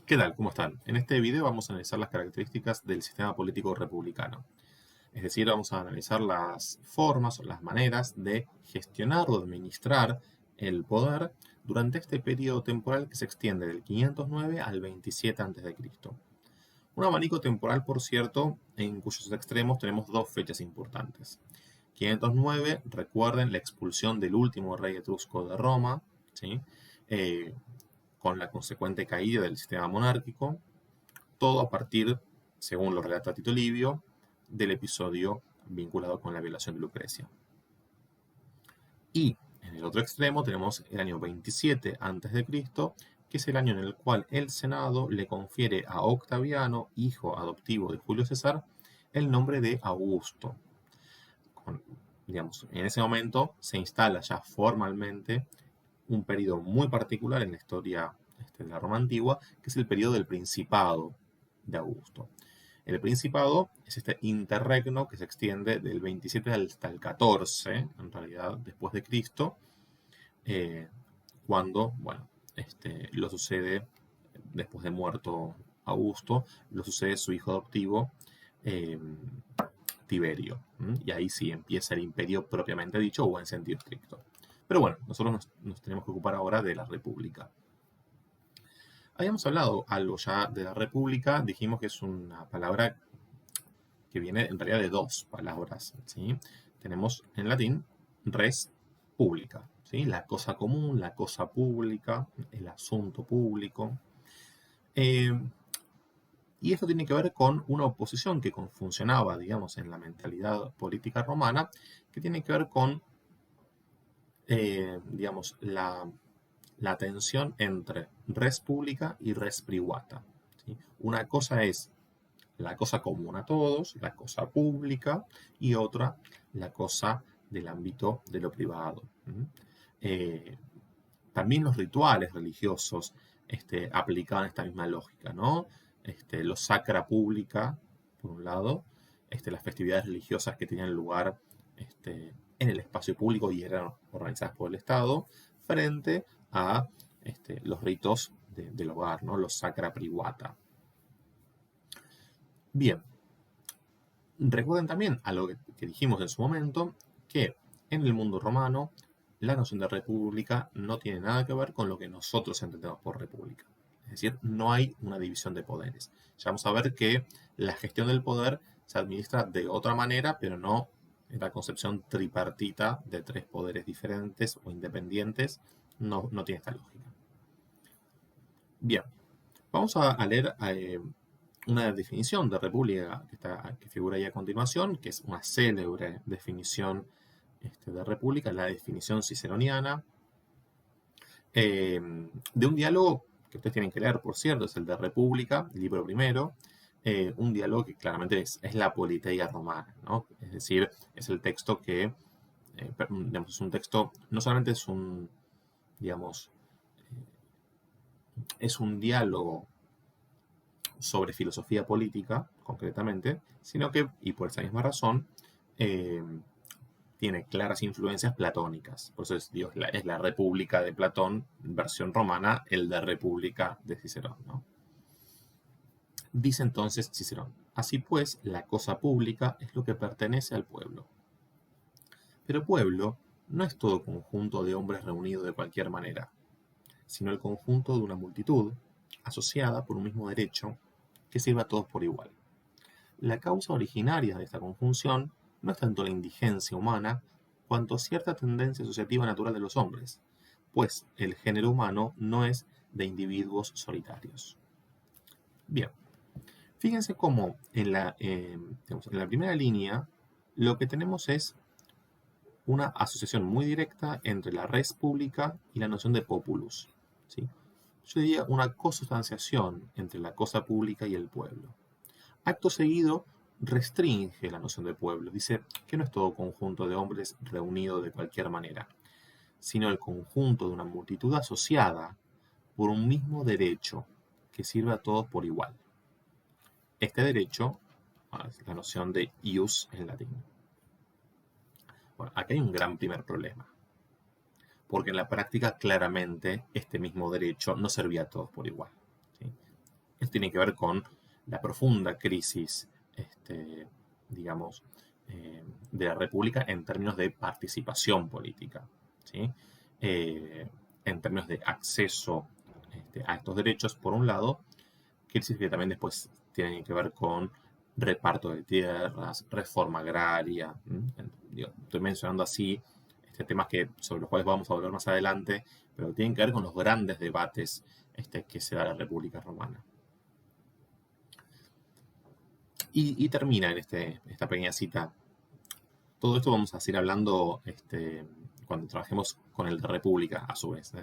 ¿Qué tal? ¿Cómo están? En este video vamos a analizar las características del sistema político republicano. Es decir, vamos a analizar las formas o las maneras de gestionar o administrar el poder durante este periodo temporal que se extiende del 509 al 27 a.C. Un abanico temporal, por cierto, en cuyos extremos tenemos dos fechas importantes. 509, recuerden la expulsión del último rey etrusco de Roma, ¿sí? Eh, con la consecuente caída del sistema monárquico, todo a partir, según lo relata Tito Livio, del episodio vinculado con la violación de Lucrecia. Y en el otro extremo tenemos el año 27 a.C., que es el año en el cual el Senado le confiere a Octaviano, hijo adoptivo de Julio César, el nombre de Augusto. En ese momento se instala ya formalmente un periodo muy particular en la historia de la Roma antigua, que es el periodo del Principado de Augusto. El Principado es este interregno que se extiende del 27 hasta el 14, en realidad, después de Cristo, cuando, lo sucede, después de muerto Augusto, lo sucede su hijo adoptivo, eh, Tiberio. Y ahí sí empieza el imperio propiamente dicho o en sentido estricto. Pero bueno, nosotros nos tenemos que ocupar ahora de la República. Habíamos hablado algo ya de la República, dijimos que es una palabra que viene en realidad de dos palabras, ¿sí? Tenemos en latín res pública, ¿sí? La cosa común, la cosa pública, el asunto público. Y esto tiene que ver con una oposición que funcionaba, digamos, en la mentalidad política romana, que tiene que ver con, digamos, la tensión entre res pública y res privata, ¿sí? Una cosa es la cosa común a todos, la cosa pública, y otra, la cosa del ámbito de lo privado. Eh, También los rituales religiosos aplicaban esta misma lógica, ¿no? Los sacra pública, por un lado, las festividades religiosas que tenían lugar en el espacio público y eran organizadas por el Estado, frente a los ritos del hogar, ¿no? Los sacra privata. Bien, recuerden también a lo que dijimos en su momento, que en el mundo romano la noción de república no tiene nada que ver con lo que nosotros entendemos por república. Es decir, no hay una división de poderes. Ya vamos a ver que la gestión del poder se administra de otra manera, pero no en la concepción tripartita de tres poderes diferentes o independientes, no tiene esta lógica. Bien, vamos a leer una definición de república que figura ahí a continuación, que es una célebre definición de república, la definición ciceroniana, de un diálogo que ustedes tienen que leer, por cierto, es el de República, el libro primero, un diálogo que claramente es la politeia romana, ¿no? Es decir, es el texto que, digamos, es un texto, no solamente es un, digamos, es un diálogo sobre filosofía política, concretamente, sino que, y por esa misma razón, tiene claras influencias platónicas. Por eso es la República de Platón, versión romana, el de República de Cicerón, ¿no? Dice entonces Cicerón: así pues, la cosa pública es lo que pertenece al pueblo. Pero pueblo no es todo conjunto de hombres reunidos de cualquier manera, sino el conjunto de una multitud asociada por un mismo derecho que sirva a todos por igual. La causa originaria de esta conjunción no es tanto la indigencia humana, cuanto cierta tendencia asociativa natural de los hombres, pues el género humano no es de individuos solitarios. Bien, fíjense cómo digamos, en la primera línea lo que tenemos es una asociación muy directa entre la res pública y la noción de populus, ¿sí? Yo diría una consustanciación entre la cosa pública y el pueblo. Acto seguido, restringe la noción de pueblo. Dice que no es todo conjunto de hombres reunidos de cualquier manera, sino el conjunto de una multitud asociada por un mismo derecho que sirve a todos por igual. Este derecho es la noción de ius en latín. Bueno, aquí hay un gran primer problema, porque en la práctica claramente este mismo derecho no servía a todos por igual, ¿sí? Esto tiene que ver con la profunda crisis, digamos, de la República en términos de participación política, ¿sí? En términos de acceso a estos derechos, por un lado, crisis que también después tienen que ver con reparto de tierras, reforma agraria. Digo, estoy mencionando así temas sobre los cuales vamos a hablar más adelante, pero tienen que ver con los grandes debates que se da la República Romana. Y termina en esta pequeña cita. Todo esto vamos a seguir hablando cuando trabajemos con el de República, a su vez.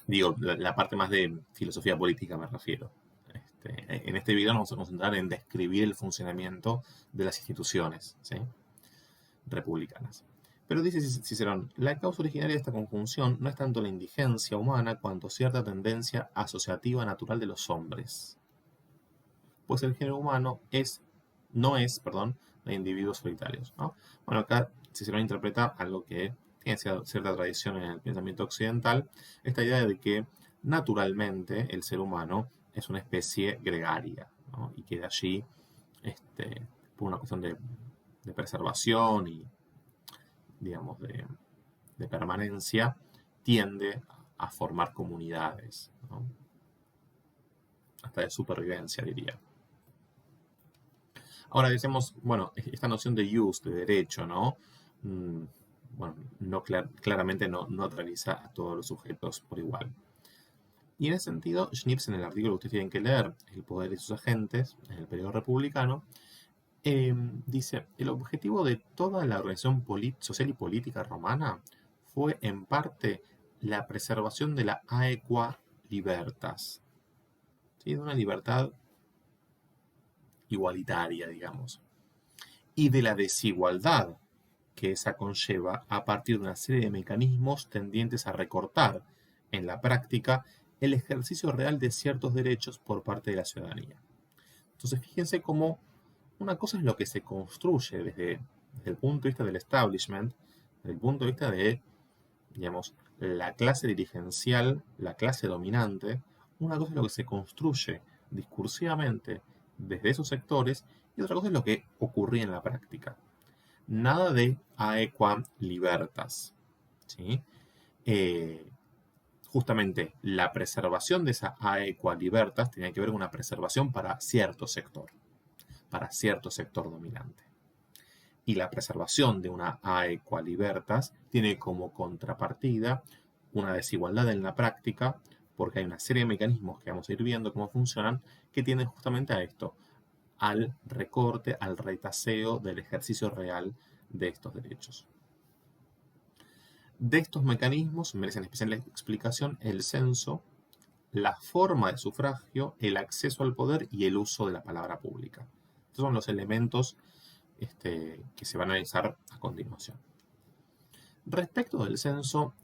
Digo, la parte más de filosofía política me refiero. En este video nos vamos a concentrar en describir el funcionamiento de las instituciones, ¿sí?, republicanas. Pero dice Cicerón, la causa originaria de esta conjunción no es tanto la indigencia humana cuanto cierta tendencia asociativa natural de los hombres. Pues el género humano no es de individuos solitarios, ¿no? Bueno, acá Cicerón interpreta algo que tiene cierta tradición en el pensamiento occidental, esta idea de que naturalmente el ser humano es una especie gregaria, ¿no? Y que de allí, por una cuestión de preservación y, digamos, de permanencia, tiende a formar comunidades, ¿no? Hasta de supervivencia, diría. Ahora decimos, bueno, esta noción de jus, de derecho, ¿no? Bueno, claramente no atraviesa a todos los sujetos por igual. Y en ese sentido, Schnips, en el artículo que ustedes tienen que leer, El poder y sus agentes, en el periodo republicano, dice, el objetivo de toda la organización social y política romana fue en parte la preservación de la aequa libertas, ¿sí?, de una libertad igualitaria, digamos, y de la desigualdad que esa conlleva a partir de una serie de mecanismos tendientes a recortar en la práctica el ejercicio real de ciertos derechos por parte de la ciudadanía. Entonces, fíjense cómo una cosa es lo que se construye desde el punto de vista del establishment, desde el punto de vista de, digamos, la clase dirigencial, la clase dominante. Una cosa es lo que se construye discursivamente desde esos sectores y otra cosa es lo que ocurría en la práctica. Nada de aequam libertas, ¿sí? Justamente la preservación de esa aequam libertas tenía que ver con una preservación para cierto sector dominante. Y la preservación de una aequam libertas tiene como contrapartida una desigualdad en la práctica, porque hay una serie de mecanismos que vamos a ir viendo cómo funcionan, que tienden justamente a esto, al recorte, al retaseo del ejercicio real de estos derechos. De estos mecanismos merecen especial explicación el censo, la forma de sufragio, el acceso al poder y el uso de la palabra pública. Estos son los elementos que se van a analizar a continuación. Respecto del censo,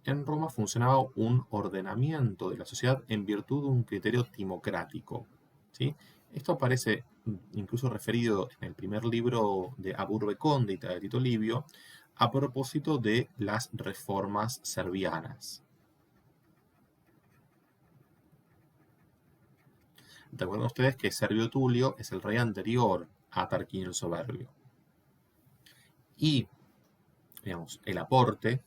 en Roma funcionaba un ordenamiento de la sociedad en virtud de un criterio timocrático, ¿sí? Esto aparece incluso referido en el primer libro de Aburbe Condita de Tito Livio, a propósito de las reformas servianas. Recuerden ustedes que Servio Tulio es el rey anterior a Tarquinio el Soberbio. Y, digamos, el aporte,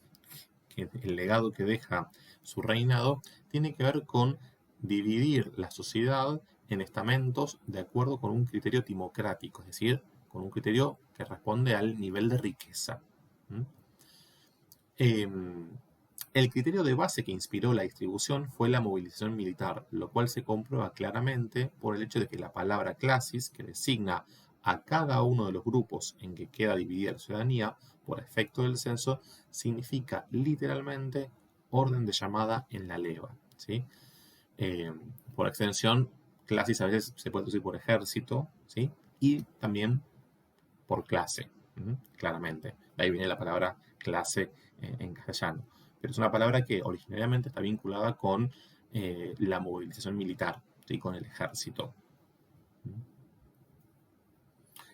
el legado que deja su reinado, tiene que ver con dividir la sociedad en estamentos de acuerdo con un criterio timocrático, es decir, con un criterio que responde al nivel de riqueza. El criterio de base que inspiró la distribución fue la movilización militar, lo cual se comprueba claramente por el hecho de que la palabra clasis, que designa a cada uno de los grupos en que queda dividida la ciudadanía por efecto del censo, significa literalmente orden de llamada en la leva, ¿sí? Por extensión, clasis a veces se puede traducir por ejército, ¿sí?, y también por clase, claramente. De ahí viene la palabra clase en castellano. Pero es una palabra que originariamente está vinculada con la movilización militar, ¿sí?, con el ejército.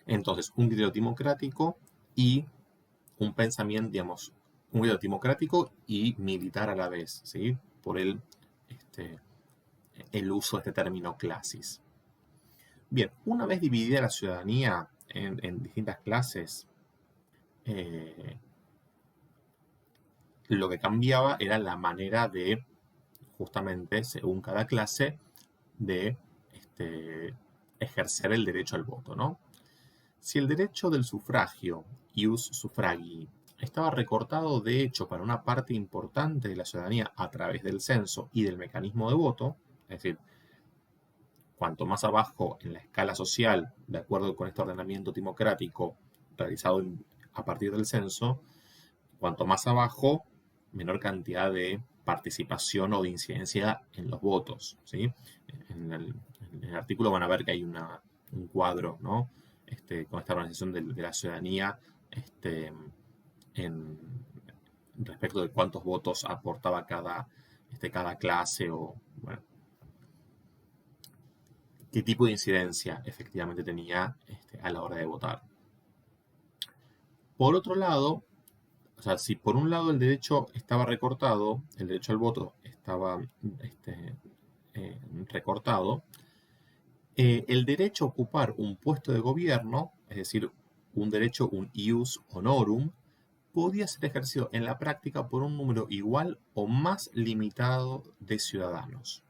Entonces, un criterio democrático y un pensamiento, digamos, un criterio democrático y militar a la vez, ¿sí?, por el el uso de este término clasis. Bien, una vez dividida la ciudadanía en distintas clases, lo que cambiaba era la manera de, justamente, según cada clase, de ejercer el derecho al voto, ¿no? Si el derecho del sufragio, ius suffragii, estaba recortado de hecho para una parte importante de la ciudadanía a través del censo y del mecanismo de voto, es decir, cuanto más abajo en la escala social, de acuerdo con este ordenamiento democrático realizado a partir del censo, cuanto más abajo, menor cantidad de participación o de incidencia en los votos, ¿sí? En el artículo van a ver que hay un cuadro, ¿no? Con esta organización de la ciudadanía en, respecto de cuántos votos aportaba cada clase o, bueno, qué tipo de incidencia efectivamente tenía a la hora de votar. Por otro lado, o sea, si por un lado el derecho estaba recortado, el derecho al voto estaba recortado, el derecho a ocupar un puesto de gobierno, es decir, un derecho, un ius honorum, podía ser ejercido en la práctica por un número igual o más limitado de ciudadanos.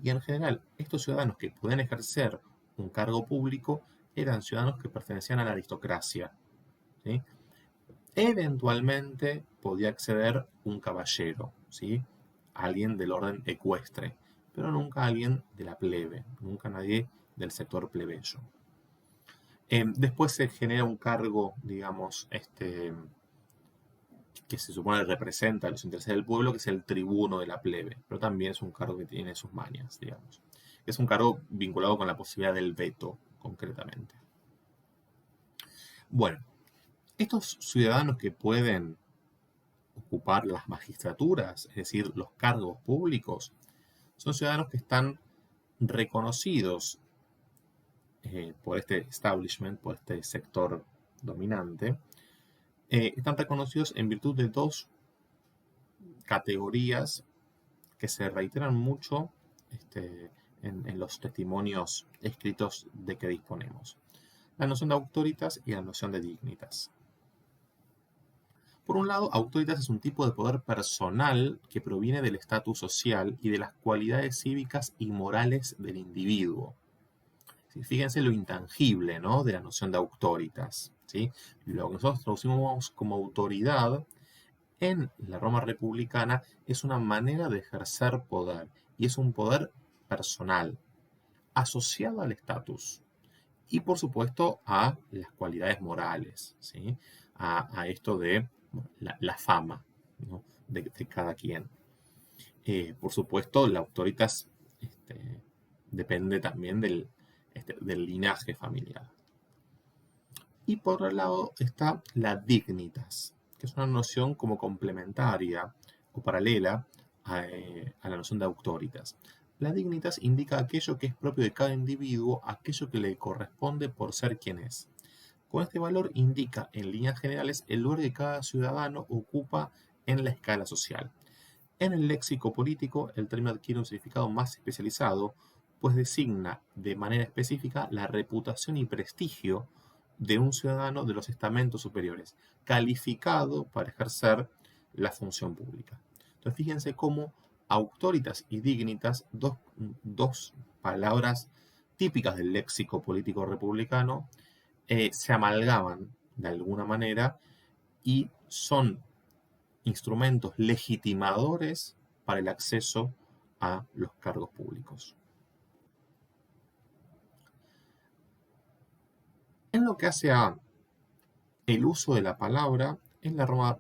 Y en general, estos ciudadanos que pueden ejercer un cargo público eran ciudadanos que pertenecían a la aristocracia, ¿sí? Eventualmente podía acceder un caballero, ¿sí? Alguien del orden ecuestre, pero nunca alguien de la plebe, nunca nadie del sector plebeyo. Después se genera un cargo, digamos, que se supone representa los intereses del pueblo, que es el tribuno de la plebe, pero también es un cargo que tiene sus mañas, digamos. Es un cargo vinculado con la posibilidad del veto, concretamente. Bueno, estos ciudadanos que pueden ocupar las magistraturas, es decir, los cargos públicos, son ciudadanos que están reconocidos por este establishment, por este sector dominante, están reconocidos en virtud de dos categorías que se reiteran mucho en los testimonios escritos de que disponemos. La noción de auctoritas y la noción de dignitas. Por un lado, auctoritas es un tipo de poder personal que proviene del estatus social y de las cualidades cívicas y morales del individuo. ¿Sí? Fíjense lo intangible, ¿no?, de la noción de auctoritas, ¿sí? Lo que nosotros traducimos como autoridad en la Roma republicana es una manera de ejercer poder y es un poder personal asociado al estatus y por supuesto a las cualidades morales, ¿sí? A esto de la fama, ¿no?, de cada quien. Por supuesto, la autoritas depende también del linaje familiar. Y por otro lado está la dignitas, que es una noción como complementaria o paralela a la noción de auctoritas. La dignitas indica aquello que es propio de cada individuo, aquello que le corresponde por ser quien es. Con este valor indica, en líneas generales, el lugar que cada ciudadano ocupa en la escala social. En el léxico político, el término adquiere un significado más especializado, pues designa de manera específica la reputación y prestigio de un ciudadano de los estamentos superiores, calificado para ejercer la función pública. Entonces, fíjense cómo auctoritas y dignitas, dos palabras típicas del léxico político republicano, se amalgaman de alguna manera y son instrumentos legitimadores para el acceso a los cargos públicos. En lo que hace a el uso de la palabra, en la Roma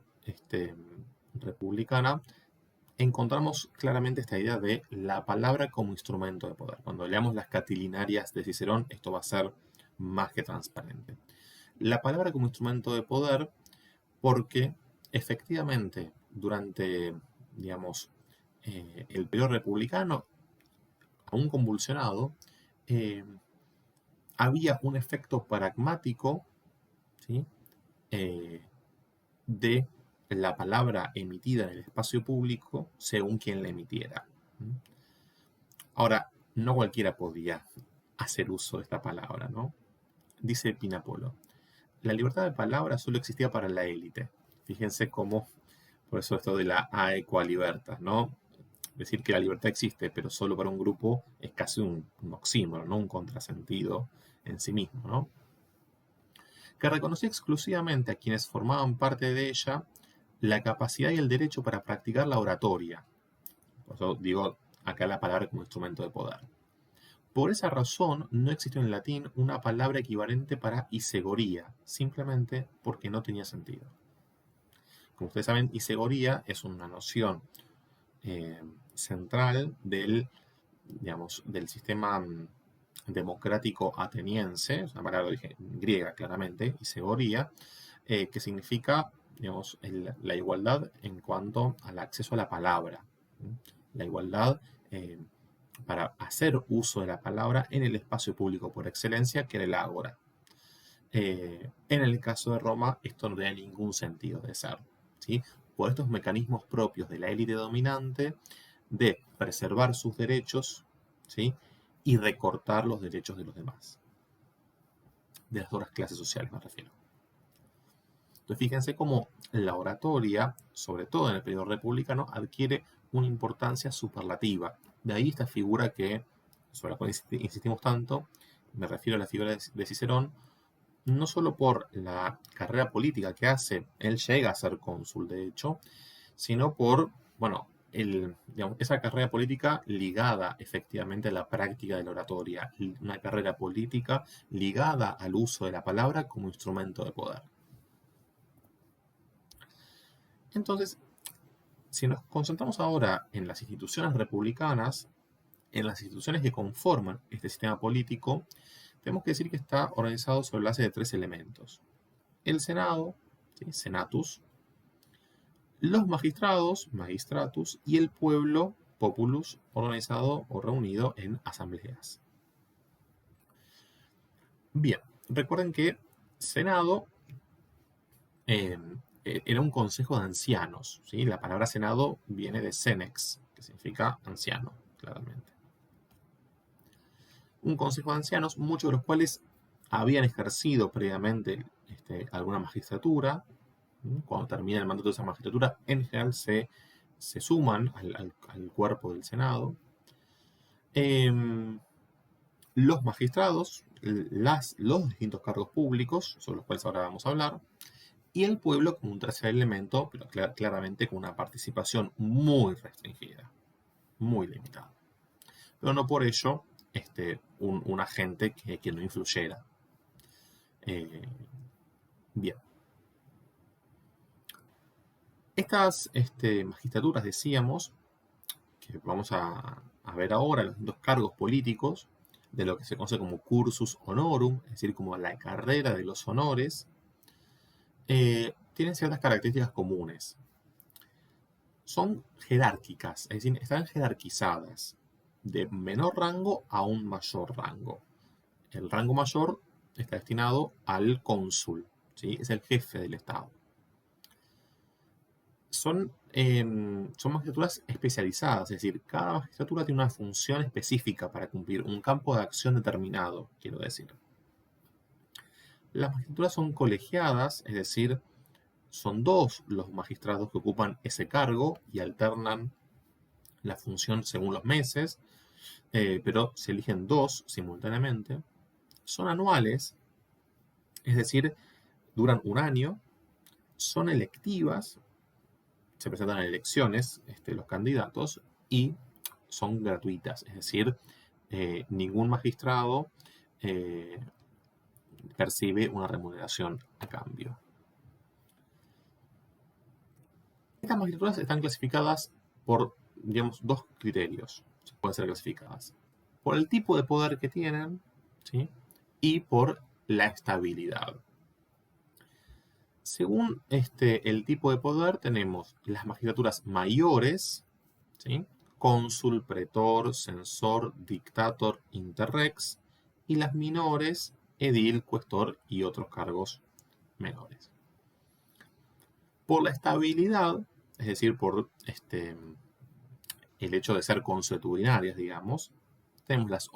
republicana encontramos claramente esta idea de la palabra como instrumento de poder. Cuando leamos las Catilinarias de Cicerón, esto va a ser más que transparente. La palabra como instrumento de poder porque efectivamente durante, digamos, el periodo republicano, aún convulsionado, había un efecto pragmático, ¿sí?, de la palabra emitida en el espacio público según quien la emitiera. Ahora, no cualquiera podía hacer uso de esta palabra, ¿no? Dice Pinapolo, la libertad de palabra solo existía para la élite. Fíjense cómo, por eso esto de la aequo libertas, ¿no? Decir que la libertad existe, pero solo para un grupo, es casi un oxímoron, ¿no? Un contrasentido en sí mismo, ¿no? Que reconocía exclusivamente a quienes formaban parte de ella la capacidad y el derecho para practicar la oratoria. Por eso digo acá la palabra como instrumento de poder. Por esa razón, no existió en latín una palabra equivalente para isegoría, simplemente porque no tenía sentido. Como ustedes saben, isegoría es una noción central del sistema democrático ateniense, es una palabra griega claramente, isegoría, que significa la igualdad en cuanto al acceso a la palabra. La igualdad para hacer uso de la palabra en el espacio público por excelencia, que era el ágora. En el caso de Roma, esto no tenía ningún sentido de ser, ¿sí? Por estos mecanismos propios de la élite dominante de preservar sus derechos, ¿sí? Y recortar los derechos de los demás. De las otras clases sociales me refiero. Entonces fíjense cómo la oratoria, sobre todo en el periodo republicano, adquiere una importancia superlativa. De ahí esta figura sobre la cual insistimos tanto, me refiero a la figura de Cicerón, no solo por la carrera política que hace, él llega a ser cónsul de hecho, sino por, esa carrera política ligada efectivamente a la práctica de la oratoria, una carrera política ligada al uso de la palabra como instrumento de poder. Entonces, si nos concentramos ahora en las instituciones republicanas, en las instituciones que conforman este sistema político, tenemos que decir que está organizado sobre la base de 3 elementos. El Senado, ¿sí? Senatus, los magistrados, magistratus, y el pueblo, populus, organizado o reunido en asambleas. Bien, recuerden que Senado era un consejo de ancianos, ¿sí? La palabra Senado viene de senex, que significa anciano, claramente. Un consejo de ancianos, muchos de los cuales habían ejercido previamente alguna magistratura. Cuando termina el mandato de esa magistratura, en general se suman al cuerpo del Senado. Los magistrados, los distintos cargos públicos, sobre los cuales ahora vamos a hablar, y el pueblo como un tercer elemento, pero claramente con una participación muy restringida, muy limitada. Pero no por ello un agente que no influyera. Bien. Estas magistraturas, decíamos, que vamos a ver ahora, los dos cargos políticos, de lo que se conoce como cursus honorum, es decir, como la carrera de los honores, tienen ciertas características comunes. Son jerárquicas, es decir, están jerarquizadas de menor rango a un mayor rango. El rango mayor está destinado al cónsul, ¿sí? Es el jefe del Estado. Son magistraturas especializadas, es decir, cada magistratura tiene una función específica para cumplir un campo de acción determinado, quiero decir. Las magistraturas son colegiadas, es decir, son 2 los magistrados que ocupan ese cargo y alternan la función según los meses, pero se eligen 2 simultáneamente. Son anuales, es decir, duran un año, son electivas, se presentan en elecciones los candidatos y son gratuitas, es decir, ningún magistrado percibe una remuneración a cambio. Estas magistraturas están clasificadas por, digamos, 2 criterios. Pueden ser clasificadas por el tipo de poder que tienen, ¿sí? Y por la estabilidad. Según el tipo de poder, tenemos las magistraturas mayores, ¿sí? Cónsul, pretor, censor, dictator, interrex, y las menores, edil, cuestor y otros cargos menores. Por la estabilidad, es decir, por el hecho de ser consuetudinarias, digamos, tenemos las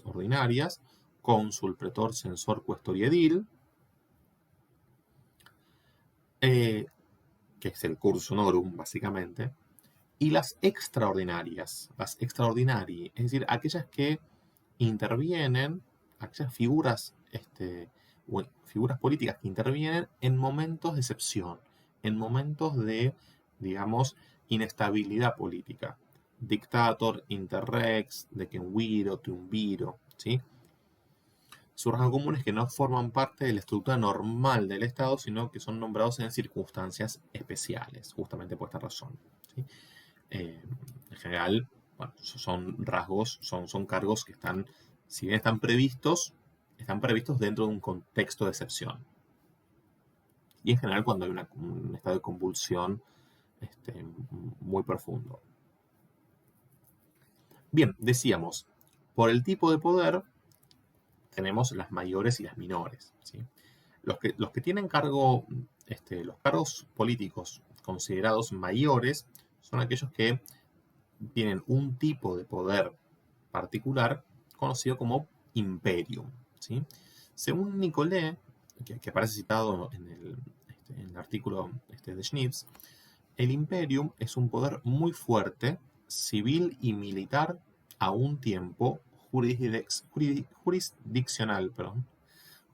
ordinarias, cónsul, pretor, censor, cuestor y edil, que es el cursus honorum, básicamente, y las extraordinarias, es decir, aquellas que intervienen, aquellas figuras, figuras políticas que intervienen en momentos de excepción, en momentos de, digamos, inestabilidad política. Dictator, interrex, decemviro, triunviro, ¿sí? Su rango común es que no forman parte de la estructura normal del Estado, sino que son nombrados en circunstancias especiales, justamente por esta razón, ¿sí? En general, bueno, son rasgos, son cargos que están, si bien están previstos dentro de un contexto de excepción. Y en general cuando hay un estado de convulsión muy profundo. Bien, decíamos, por el tipo de poder tenemos las mayores y las menores, ¿sí? Los que tienen cargo, los cargos políticos considerados mayores son aquellos que tienen un tipo de poder particular conocido como imperium, ¿sí? Según Nicolé, que aparece citado en el artículo de Schnips, el imperium es un poder muy fuerte, civil y militar a un tiempo,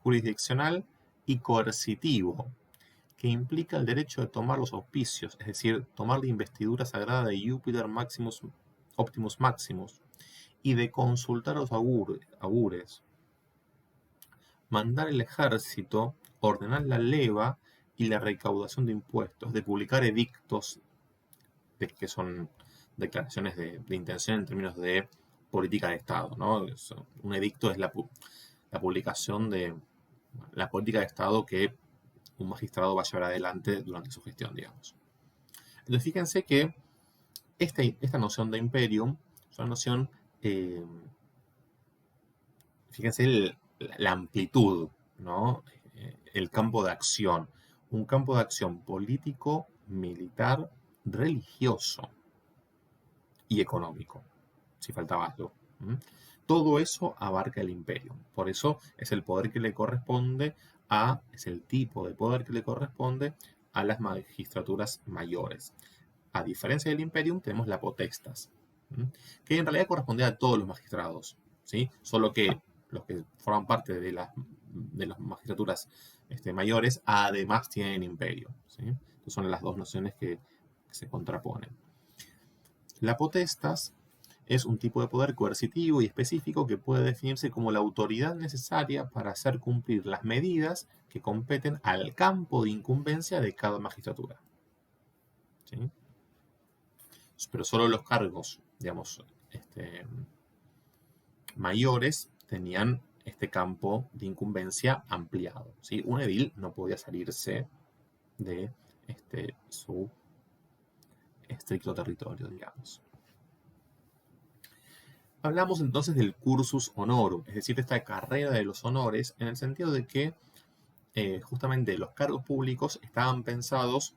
jurisdiccional y coercitivo, que implica el derecho de tomar los auspicios, es decir, tomar la investidura sagrada de Júpiter Optimus Maximus, y de consultar a los augures, mandar el ejército, ordenar la leva y la recaudación de impuestos, de publicar edictos, que son declaraciones de intención en términos de política de Estado, ¿no? Un edicto es la publicación de la política de Estado que un magistrado va a llevar adelante durante su gestión, digamos. Entonces, fíjense que esta noción de imperium es una noción, fíjense la amplitud, ¿no? El campo de acción. Un campo de acción político, militar, religioso y económico, si faltaba algo. Todo eso abarca el imperio. Por eso es el poder que le corresponde es el tipo de poder que le corresponde a las magistraturas mayores. A diferencia del imperium, tenemos la potestas, que en realidad corresponde a todos los magistrados, ¿sí? Solo que los que forman parte de las magistraturas mayores, además tienen imperio, ¿sí? Entonces son las dos nociones que se contraponen. La potestas es un tipo de poder coercitivo y específico que puede definirse como la autoridad necesaria para hacer cumplir las medidas que competen al campo de incumbencia de cada magistratura, ¿sí? Pero solo los cargos, digamos, mayores tenían este campo de incumbencia ampliado, ¿sí? Un edil no podía salirse de su estricto territorio, digamos. Hablamos entonces del cursus honorum, es decir, esta carrera de los honores, en el sentido de que justamente los cargos públicos estaban pensados,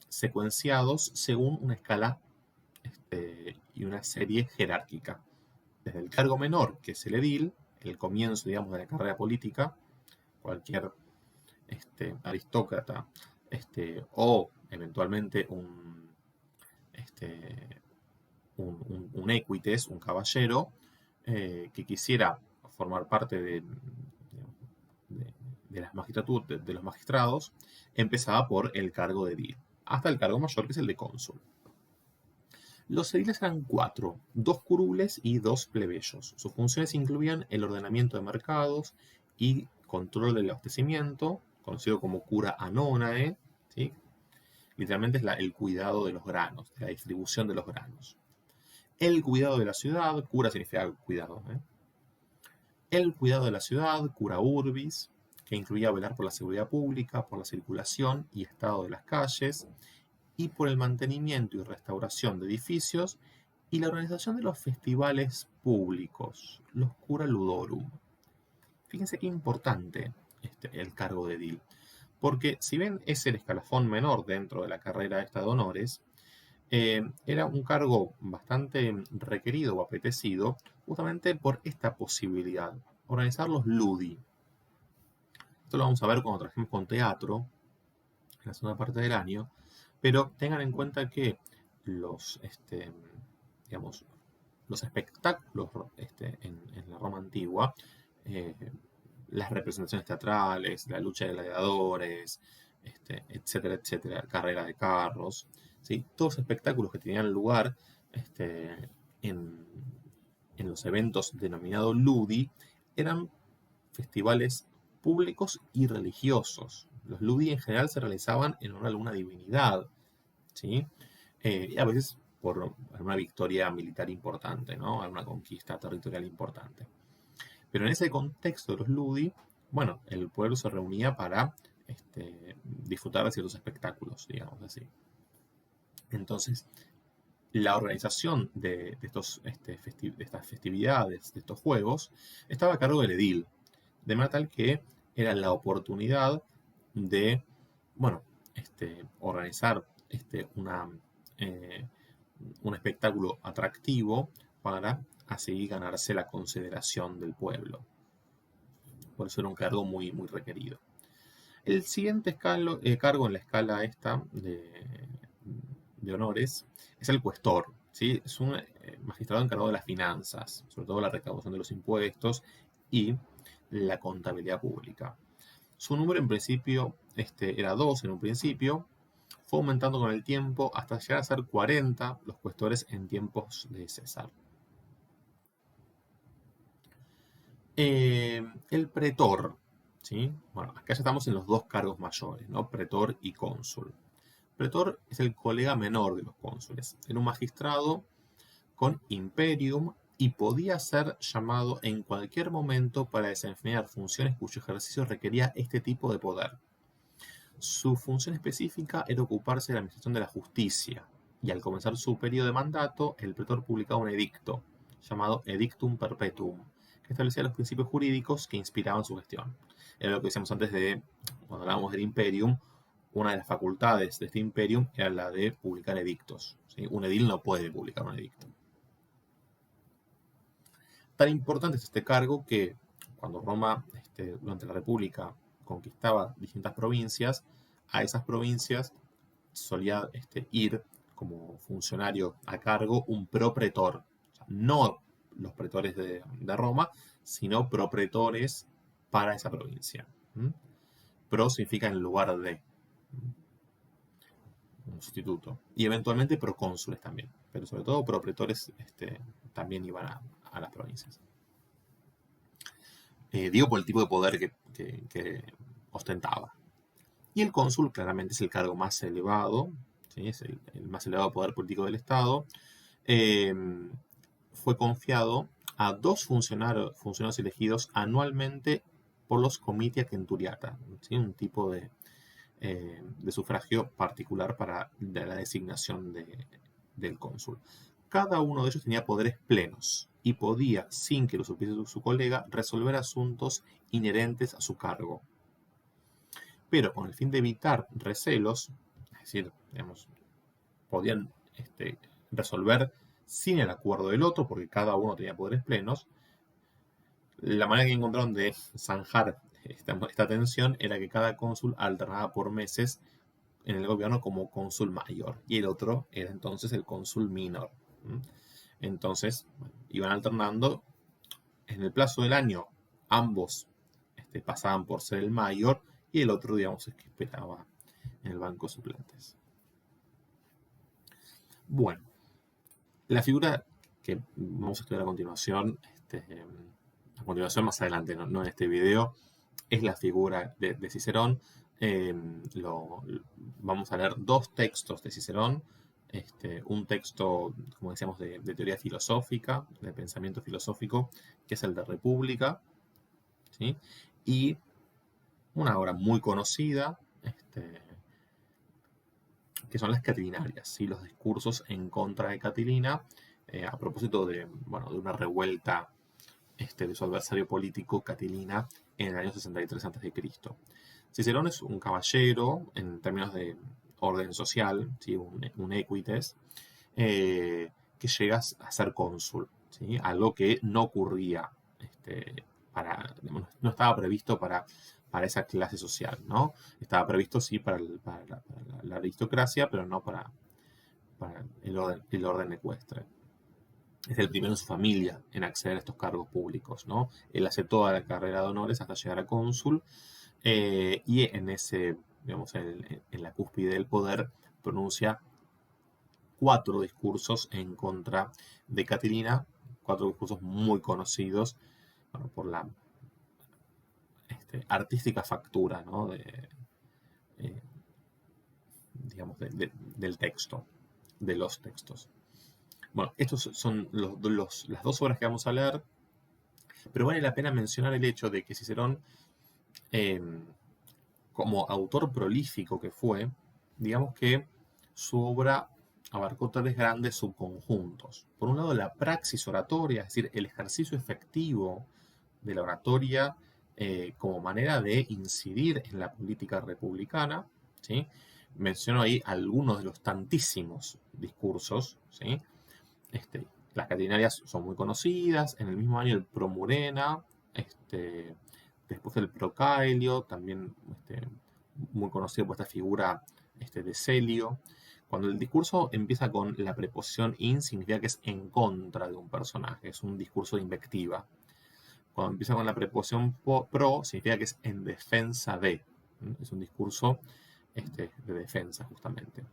secuenciados según una escala y una serie jerárquica. Desde el cargo menor, que es el edil, el comienzo, digamos, de la carrera política, cualquier aristócrata o eventualmente un equites, un caballero, que quisiera formar parte de los magistrados, empezaba por el cargo de edil, hasta el cargo mayor, que es el de cónsul. Los ediles eran 4, 2 curules y 2 plebeyos. Sus funciones incluían el ordenamiento de mercados y control del abastecimiento, conocido como cura anonae, ¿sí? Literalmente es el cuidado de los granos, de la distribución de los granos. El cuidado de la ciudad, cura significa cuidado, El cuidado de la ciudad, cura urbis, que incluía velar por la seguridad pública, por la circulación y estado de las calles, y por el mantenimiento y restauración de edificios y la organización de los festivales públicos, los cura ludorum. Fíjense qué importante el cargo de edil, porque si bien es el escalafón menor dentro de la carrera esta de honores, era un cargo bastante requerido o apetecido justamente por esta posibilidad, organizar los ludi. Esto lo vamos a ver cuando trabajemos con teatro, en la segunda parte del año, pero tengan en cuenta que los, digamos, los espectáculos en la Roma antigua, eh, las representaciones teatrales, la lucha de gladiadores, etcétera, etcétera, carrera de carros, ¿sí? Todos los espectáculos que tenían lugar en, en los eventos denominados ludi eran festivales públicos y religiosos. Los ludi en general se realizaban en honor a alguna divinidad, ¿sí? Y a veces por una victoria militar importante, ¿no? Alguna conquista territorial importante. Pero en ese contexto de los ludi, bueno, el pueblo se reunía para disfrutar de ciertos espectáculos, digamos así. Entonces, la organización de estas festividades, de estos juegos, estaba a cargo del edil, de manera tal que era la oportunidad de, bueno, organizar un espectáculo atractivo para así ganarse la consideración del pueblo. Por eso era un cargo muy, muy requerido. El siguiente cargo en la escala esta de honores es el cuestor. ¿Sí? Es un magistrado encargado de las finanzas, sobre todo la recaudación de los impuestos y la contabilidad pública. Su número en principio era 2 en un principio, fue aumentando con el tiempo hasta llegar a ser 40 los cuestores en tiempos de César. El pretor, ¿sí? Bueno, acá ya estamos en los dos cargos mayores, ¿no? Pretor y cónsul. Pretor es el colega menor de los cónsules. Era un magistrado con imperium y podía ser llamado en cualquier momento para desempeñar funciones cuyo ejercicio requería este tipo de poder. Su función específica era ocuparse de la administración de la justicia, y al comenzar su periodo de mandato, el pretor publicaba un edicto, llamado Edictum Perpetuum, que establecía los principios jurídicos que inspiraban su gestión. Era lo que decíamos antes cuando hablábamos del imperium, una de las facultades de este imperium era la de publicar edictos, ¿sí? Un edil no puede publicar un edicto. Tan importante es este cargo que cuando Roma, durante la República, conquistaba distintas provincias, a esas provincias solía ir como funcionario a cargo un propretor. O sea, no los pretores de Roma, sino propretores para esa provincia. Pro significa en lugar de un sustituto. Y eventualmente procónsules también. Pero sobre todo propretores también iban a las provincias. Digo por el tipo de poder que ostentaba. Y el cónsul claramente es el cargo más elevado, ¿sí? Es el más elevado poder político del Estado. Fue confiado a 2 funcionarios elegidos anualmente por los comitia centuriata, ¿sí? Un tipo de sufragio particular para la designación del cónsul. Cada uno de ellos tenía poderes plenos y podía, sin que lo supiese su colega, resolver asuntos inherentes a su cargo. Pero con el fin de evitar recelos, es decir, digamos, podían resolver sin el acuerdo del otro, porque cada uno tenía poderes plenos, la manera que encontraron de zanjar esta tensión era que cada cónsul alternaba por meses en el gobierno como cónsul mayor y el otro era entonces el cónsul minor. Entonces, bueno, iban alternando. En el plazo del año, ambos pasaban por ser el mayor y el otro, digamos, es que esperaba en el banco de suplentes. Bueno, la figura que vamos a estudiar a continuación más adelante, no en este video, es la figura de Cicerón. Vamos a leer 2 textos de Cicerón. Un texto, como decíamos, de teoría filosófica, de pensamiento filosófico, que es el de República, ¿sí? Y una obra muy conocida, que son las Catilinarias, ¿sí? Los discursos en contra de Catilina, a propósito de una revuelta de su adversario político, Catilina, en el año 63 a.C. Cicerón es un caballero, en términos de orden social, ¿sí? Un equites, que llegas a ser cónsul, ¿sí? Algo que no ocurría, digamos, no estaba previsto para esa clase social, ¿no? Estaba previsto, sí, para la aristocracia, pero no para el orden ecuestre. Es el primero en su familia en acceder a estos cargos públicos, ¿no? Él hace toda la carrera de honores hasta llegar a cónsul, y en ese, digamos, en la cúspide del poder, pronuncia 4 discursos en contra de Catilina, 4 discursos muy conocidos, bueno, por la artística factura, ¿no? Eh, digamos, del texto, de los textos. Bueno, estos son las 2 obras que vamos a leer, pero vale la pena mencionar el hecho de que Cicerón, eh, como autor prolífico que fue, digamos que su obra abarcó 3 grandes subconjuntos. Por un lado, la praxis oratoria, es decir, el ejercicio efectivo de la oratoria como manera de incidir en la política republicana, ¿sí? Menciono ahí algunos de los tantísimos discursos, ¿sí? Las catinarias son muy conocidas. En el mismo año el Promurena, después el Procaelio, también muy conocido por esta figura de Celio. Cuando el discurso empieza con la preposición in, significa que es en contra de un personaje, es un discurso de invectiva. Cuando empieza con la preposición pro, significa que es en defensa de. Es un discurso de defensa, justamente.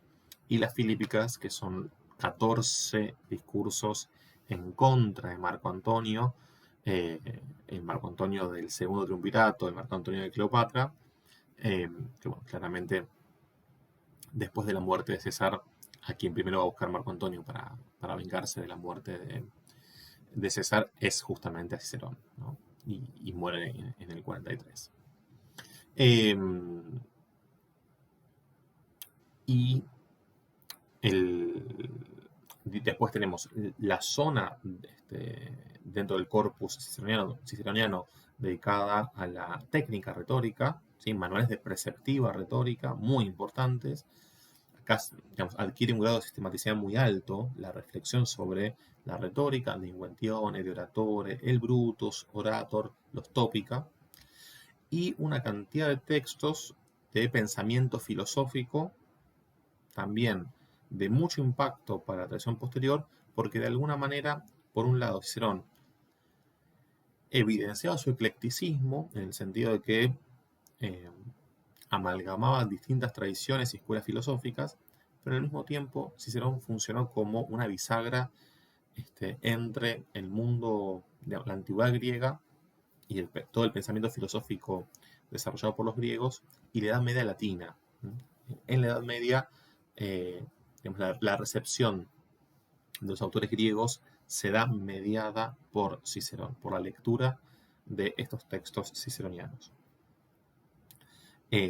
Y las filípicas, que son 14 discursos en contra de Marco Antonio, el Marco Antonio del segundo triunvirato, el Marco Antonio de Cleopatra, que bueno, claramente después de la muerte de César, a quien primero va a buscar Marco Antonio para vengarse de la muerte de César es justamente a Cicerón, ¿no? Y muere en el 43. Y después tenemos la zona dentro del corpus ciceroniano dedicada a la técnica retórica, ¿sí? Manuales de preceptiva retórica muy importantes. Acá, digamos, adquiere un grado de sistematicidad muy alto la reflexión sobre la retórica, de Inventione, de Oratore, el Brutus, Orator, los Tópica, y una cantidad de textos de pensamiento filosófico, también de mucho impacto para la tradición posterior, porque de alguna manera, por un lado, Cicerón evidenciaba su eclecticismo, en el sentido de que amalgamaba distintas tradiciones y escuelas filosóficas, pero al mismo tiempo Cicerón funcionó como una bisagra entre el mundo de la antigüedad griega y todo el pensamiento filosófico desarrollado por los griegos y la Edad Media latina. En la Edad Media, digamos, la recepción de los autores griegos se da mediada por Cicerón, por la lectura de estos textos ciceronianos.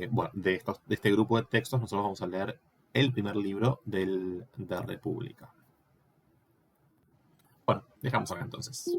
Bueno, de este grupo de textos nosotros vamos a leer el primer libro de República. Bueno, dejamos acá entonces.